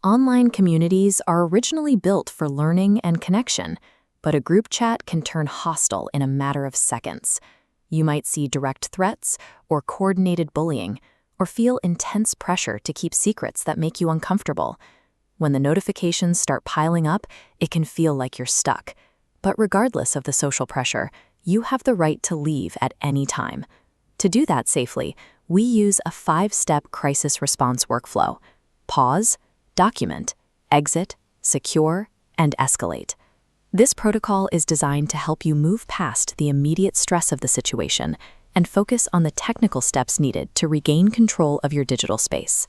Online communities are originally built for learning and connection, but a group chat can turn hostile in a matter of seconds. You might see direct threats or coordinated bullying, or feel intense pressure to keep secrets that make you uncomfortable. When the notifications start piling up, it can feel like you're stuck. But regardless of the social pressure, you have the right to leave at any time. To do that safely, we use a 5-step crisis response workflow: pause, document, exit, secure, and escalate. This protocol is designed to help you move past the immediate stress of the situation and focus on the technical steps needed to regain control of your digital space.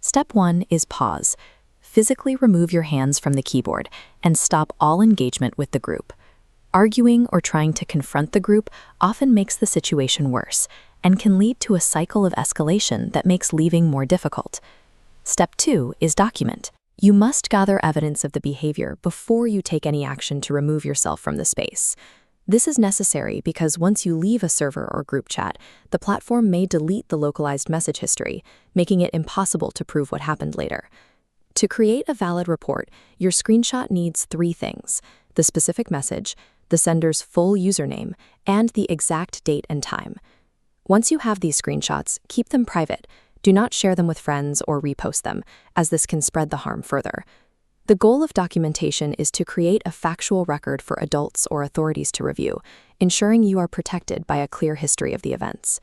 Step 1 is pause. Physically remove your hands from the keyboard and stop all engagement with the group. Arguing or trying to confront the group often makes the situation worse and can lead to a cycle of escalation that makes leaving more difficult. Step 2 is document. You must gather evidence of the behavior before you take any action to remove yourself from the space. This is necessary because once you leave a server or group chat, the platform may delete the localized message history, making it impossible to prove what happened later. To create a valid report, your screenshot needs 3 things: the specific message, the sender's full username, and the exact date and time. Once you have these screenshots, keep them private. Do not share them with friends or repost them, as this can spread the harm further. The goal of documentation is to create a factual record for adults or authorities to review, ensuring you are protected by a clear history of the events.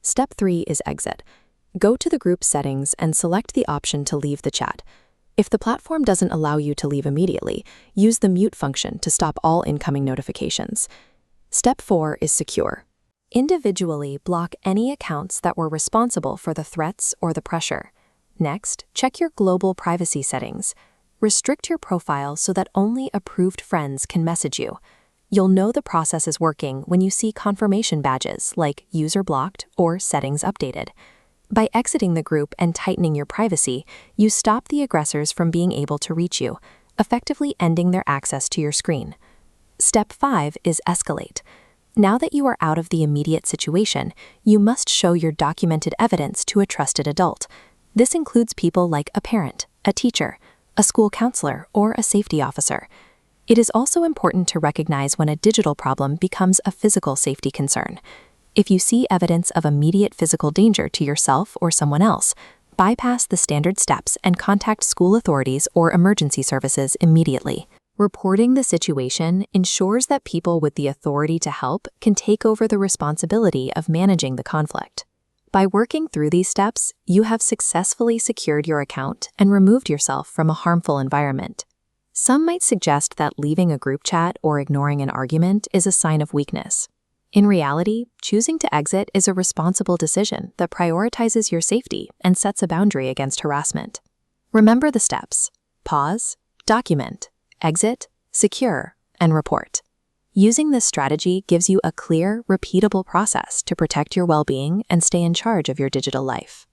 Step 3 is exit. Go to the group settings and select the option to leave the chat. If the platform doesn't allow you to leave immediately, use the mute function to stop all incoming notifications. Step 4 is secure. Individually block any accounts that were responsible for the threats or the pressure. Next, check your global privacy settings. Restrict your profile so that only approved friends can message you. You'll know the process is working when you see confirmation badges like user blocked or settings updated. By exiting the group and tightening your privacy, you stop the aggressors from being able to reach you, effectively ending their access to your screen. Step 5 is escalate. Now that you are out of the immediate situation, you must show your documented evidence to a trusted adult. This includes people like a parent, a teacher, a school counselor, or a safety officer. It is also important to recognize when a digital problem becomes a physical safety concern. If you see evidence of immediate physical danger to yourself or someone else, bypass the standard steps and contact school authorities or emergency services immediately. Reporting the situation ensures that people with the authority to help can take over the responsibility of managing the conflict. By working through these steps, you have successfully secured your account and removed yourself from a harmful environment. Some might suggest that leaving a group chat or ignoring an argument is a sign of weakness. In reality, choosing to exit is a responsible decision that prioritizes your safety and sets a boundary against harassment. Remember the steps: pause, document, exit, secure, and report. Using this strategy gives you a clear, repeatable process to protect your well-being and stay in charge of your digital life.